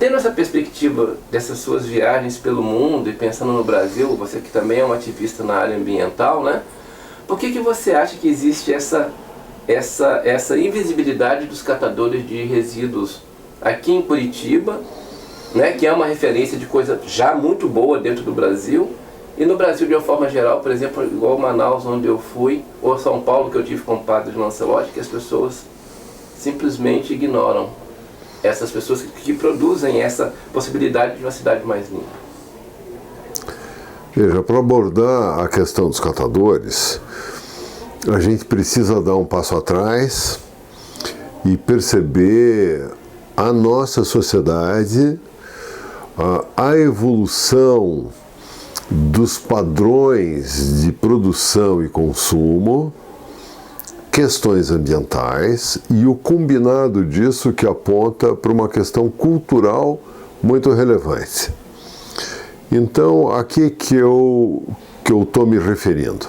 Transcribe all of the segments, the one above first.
Tendo essa perspectiva dessas suas viagens pelo mundo e pensando no Brasil, você que também é um ativista na área ambiental, né? Por que você acha que existe essa invisibilidade dos catadores de resíduos aqui em Curitiba, né, que é uma referência de coisa já muito boa dentro do Brasil, e no Brasil de uma forma geral, por exemplo, igual Manaus, onde eu fui, ou São Paulo, que eu tive com o Padre de Lancelotti, que as pessoas simplesmente ignoram essas pessoas que produzem essa possibilidade de uma cidade mais limpa? Veja, para abordar a questão dos catadores, a gente precisa dar um passo atrás e perceber a nossa sociedade, a evolução dos padrões de produção e consumo, questões ambientais e o combinado disso que aponta para uma questão cultural muito relevante. Então, aqui que eu estou me referindo.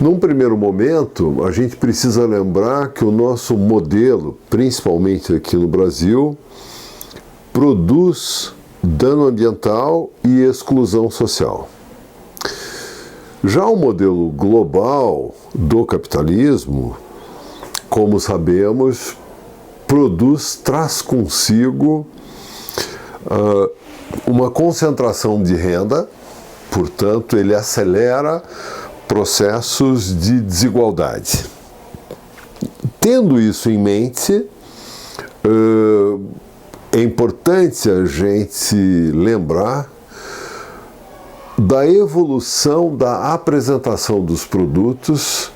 Num primeiro momento, a gente precisa lembrar que o nosso modelo, principalmente aqui no Brasil, produz dano ambiental e exclusão social. Já o modelo global do capitalismo, como sabemos, traz consigo uma concentração de renda, portanto, ele acelera processos de desigualdade. Tendo isso em mente, é importante a gente lembrar da evolução da apresentação dos produtos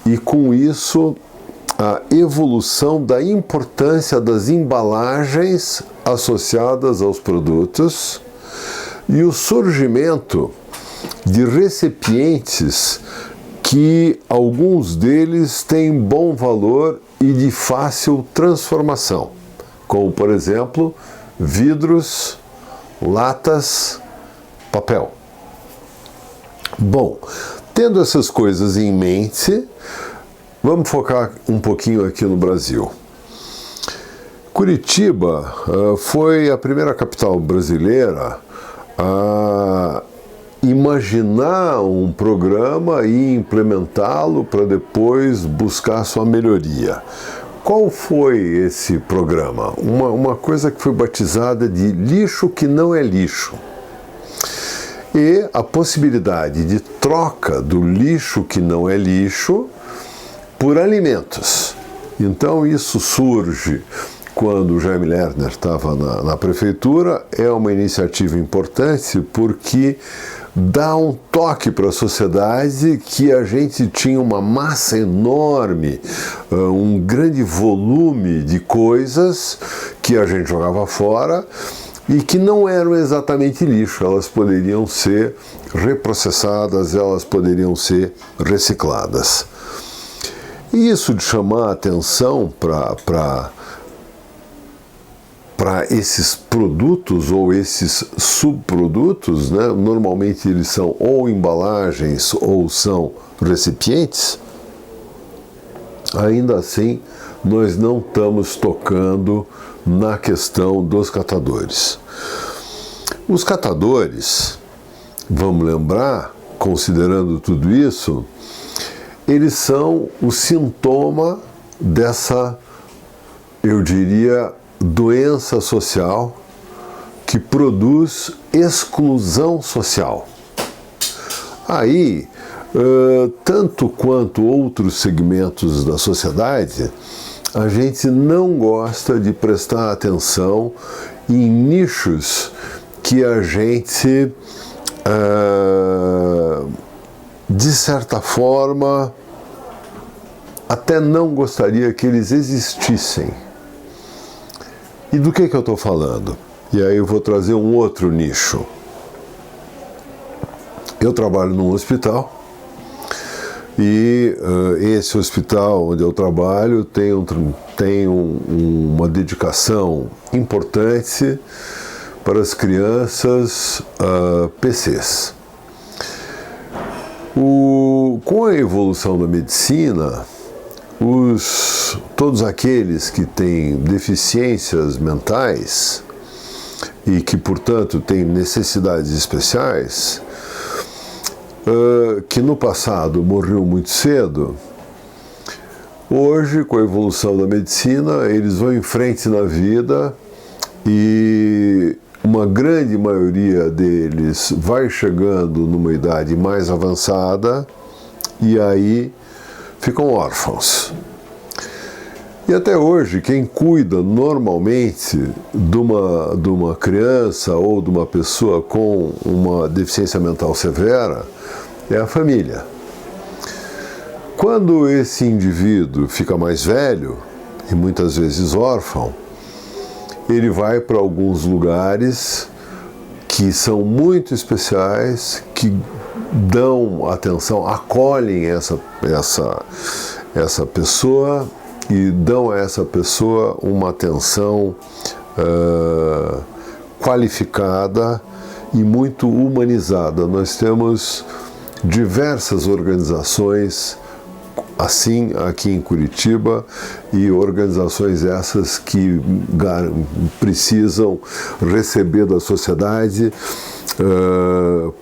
e, com isso, a evolução da importância das embalagens associadas aos produtos e o surgimento de recipientes que alguns deles têm bom valor e de fácil transformação, como, por exemplo, vidros, latas, papel. Bom, tendo essas coisas em mente, vamos focar um pouquinho aqui no Brasil. Curitiba foi a primeira capital brasileira a imaginar um programa e implementá-lo para depois buscar sua melhoria. Qual foi esse programa? Uma coisa que foi batizada de lixo que não é lixo. E a possibilidade de troca do lixo que não é lixo por alimentos. Então isso surge quando o Jaime Lerner estava na prefeitura. É uma iniciativa importante porque dá um toque para a sociedade que a gente tinha uma massa enorme, um grande volume de coisas que a gente jogava fora e que não eram exatamente lixo, elas poderiam ser reprocessadas, elas poderiam ser recicladas. E isso de chamar a atenção para esses produtos ou esses subprodutos, né? Normalmente eles são ou embalagens ou são recipientes, ainda assim nós não estamos tocando na questão dos catadores. Os catadores, vamos lembrar, considerando tudo isso, eles são o sintoma dessa, eu diria, doença social que produz exclusão social. Aí, tanto quanto outros segmentos da sociedade, a gente não gosta de prestar atenção em nichos que a gente, de certa forma, até não gostaria que eles existissem. E do que eu estou falando? E aí eu vou trazer um outro nicho. Eu trabalho num hospital e esse hospital onde eu trabalho tem uma dedicação importante para as crianças PCs. Com a evolução da medicina, todos aqueles que têm deficiências mentais e que, portanto, têm necessidades especiais, que no passado morriam muito cedo, hoje, com a evolução da medicina, eles vão em frente na vida e uma grande maioria deles vai chegando numa idade mais avançada e aí ficam órfãos. E até hoje, quem cuida normalmente de uma criança ou de uma pessoa com uma deficiência mental severa é a família. Quando esse indivíduo fica mais velho, e muitas vezes órfão, ele vai para alguns lugares que são muito especiais, que dão atenção, acolhem essa pessoa e dão a essa pessoa uma atenção qualificada e muito humanizada. Nós temos diversas organizações assim aqui em Curitiba, e organizações essas que precisam receber da sociedade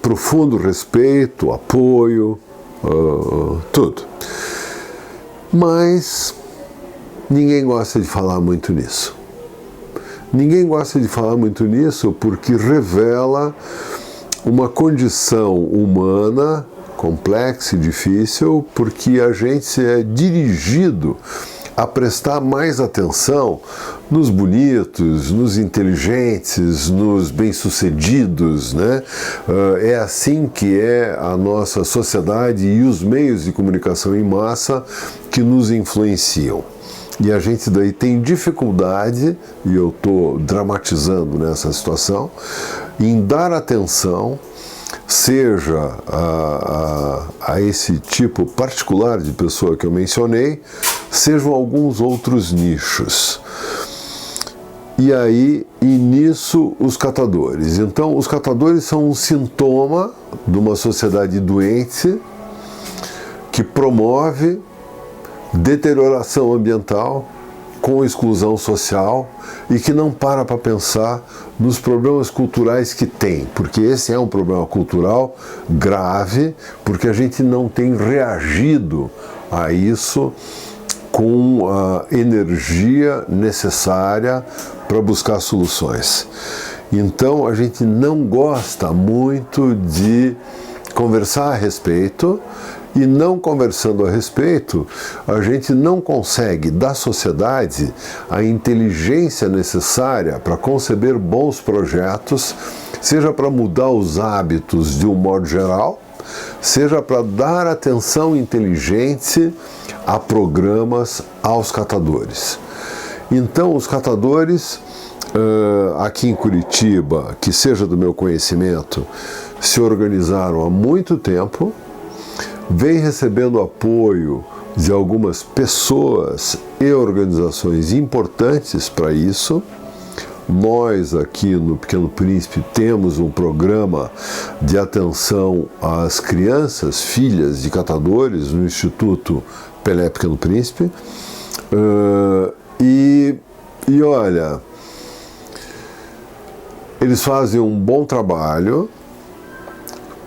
profundo respeito, apoio, tudo. Mas ninguém gosta de falar muito nisso. Ninguém gosta de falar muito nisso porque revela uma condição humana complexa e difícil, porque a gente é dirigido a prestar mais atenção nos bonitos, nos inteligentes, nos bem-sucedidos, né? É assim que é a nossa sociedade e os meios de comunicação em massa que nos influenciam. E a gente daí tem dificuldade, e eu estou dramatizando nessa situação, em dar atenção, seja a esse tipo particular de pessoa que eu mencionei, sejam alguns outros nichos. E nisso os catadores. Então, os catadores são um sintoma de uma sociedade doente que promove deterioração ambiental com exclusão social e que não para pensar nos problemas culturais que tem, porque esse é um problema cultural grave, porque a gente não tem reagido a isso com a energia necessária para buscar soluções. Então a gente não gosta muito de conversar a respeito, e não conversando a respeito, a gente não consegue da sociedade a inteligência necessária para conceber bons projetos, seja para mudar os hábitos de um modo geral, seja para dar atenção inteligente a programas aos catadores. Então, os catadores, aqui em Curitiba, que seja do meu conhecimento, se organizaram há muito tempo, vem recebendo apoio de algumas pessoas e organizações importantes para isso. Nós aqui no Pequeno Príncipe temos um programa de atenção às crianças, filhas de catadores, no Instituto Pelé Pequeno Príncipe. E olha, eles fazem um bom trabalho,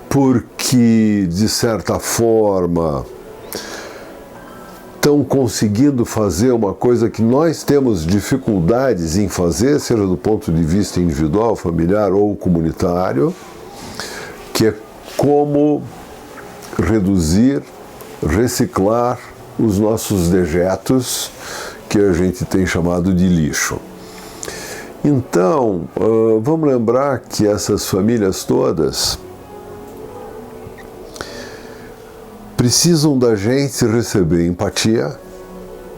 porque, de certa forma, estão conseguindo fazer uma coisa que nós temos dificuldades em fazer, seja do ponto de vista individual, familiar ou comunitário, que é como reduzir, reciclar os nossos dejetos, que a gente tem chamado de lixo. Então, vamos lembrar que essas famílias todas precisam da gente receber empatia,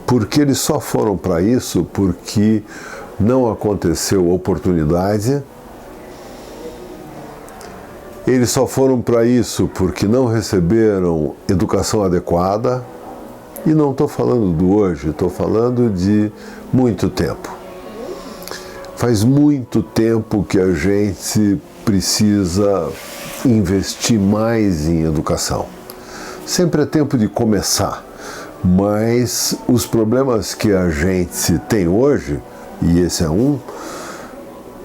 porque eles só foram para isso porque não aconteceu oportunidade, eles só foram para isso porque não receberam educação adequada, e não estou falando do hoje, estou falando de muito tempo. Faz muito tempo que a gente precisa investir mais em educação. Sempre é tempo de começar. Mas os problemas que a gente tem hoje, e esse é um,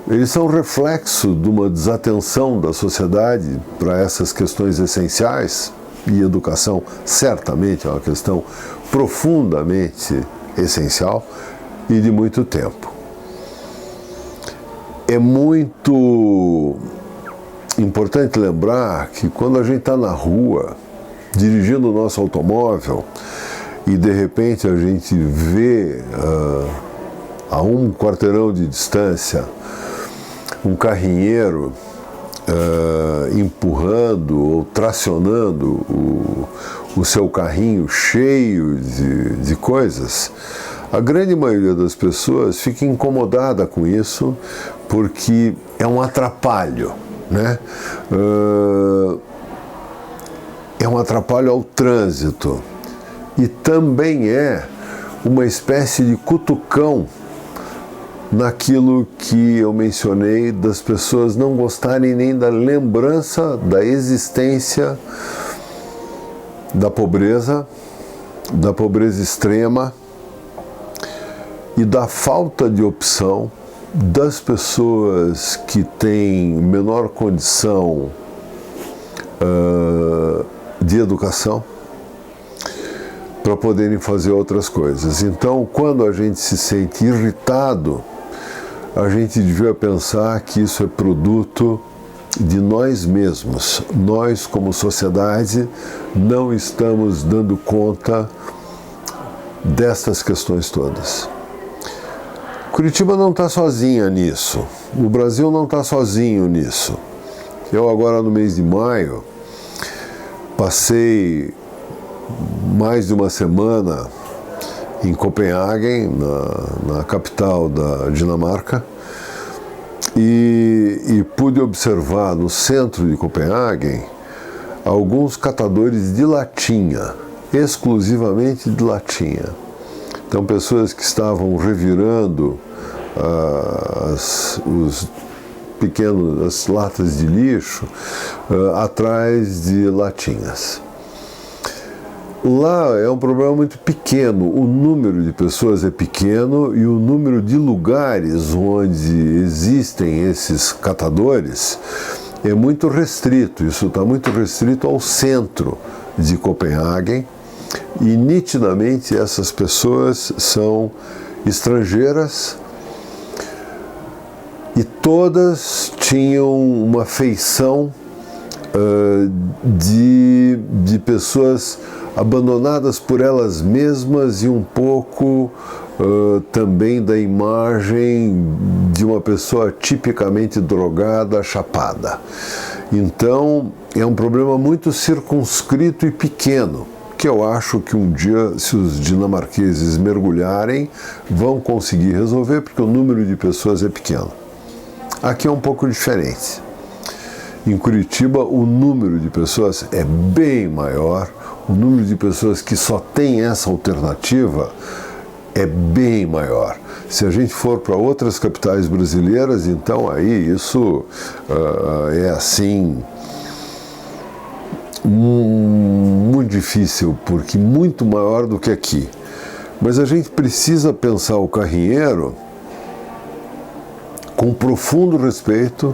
eles são reflexo de uma desatenção da sociedade para essas questões essenciais, e educação certamente é uma questão profundamente essencial e de muito tempo. É muito importante lembrar que quando a gente está na rua, dirigindo o nosso automóvel, e de repente a gente vê a um quarteirão de distância um carrinheiro empurrando ou tracionando o seu carrinho cheio de coisas, a grande maioria das pessoas fica incomodada com isso porque é um atrapalho, né? É um atrapalho ao trânsito e também é uma espécie de cutucão naquilo que eu mencionei das pessoas não gostarem nem da lembrança da existência da pobreza extrema e da falta de opção das pessoas que têm menor condição de educação para poderem fazer outras coisas. Então, quando a gente se sente irritado, a gente devia pensar que isso é produto de nós mesmos. Nós, como sociedade, não estamos dando conta destas questões todas. Curitiba não está sozinha nisso. O Brasil não está sozinho nisso. Eu agora, no mês de maio, passei mais de uma semana em Copenhague, na capital da Dinamarca, e pude observar no centro de Copenhague alguns catadores de latinha, exclusivamente de latinha. Então, pessoas que estavam revirando as latas de lixo atrás de latinhas. Lá é um problema muito pequeno, o número de pessoas é pequeno e o número de lugares onde existem esses catadores é muito restrito. Isso está muito restrito ao centro de Copenhague e nitidamente essas pessoas são estrangeiras e todas tinham uma feição de pessoas abandonadas por elas mesmas e um pouco também da imagem de uma pessoa tipicamente drogada, chapada. Então, é um problema muito circunscrito e pequeno, que eu acho que um dia, se os dinamarqueses mergulharem, vão conseguir resolver, porque o número de pessoas é pequeno. Aqui é um pouco diferente. Em Curitiba, o número de pessoas é bem maior, o número de pessoas que só tem essa alternativa é bem maior. Se a gente for para outras capitais brasileiras, então aí isso é assim muito difícil, porque muito maior do que aqui. Mas a gente precisa pensar o carrinheiro com profundo respeito,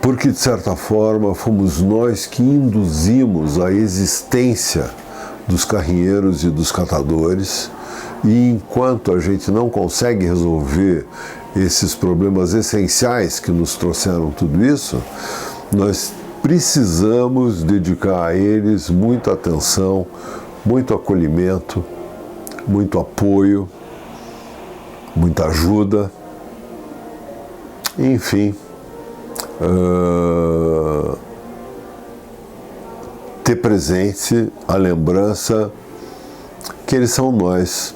porque, de certa forma, fomos nós que induzimos a existência dos carrinheiros e dos catadores, e enquanto a gente não consegue resolver esses problemas essenciais que nos trouxeram tudo isso, nós precisamos dedicar a eles muita atenção, muito acolhimento, muito apoio, muita ajuda, enfim. Ter presente a lembrança que eles são nós.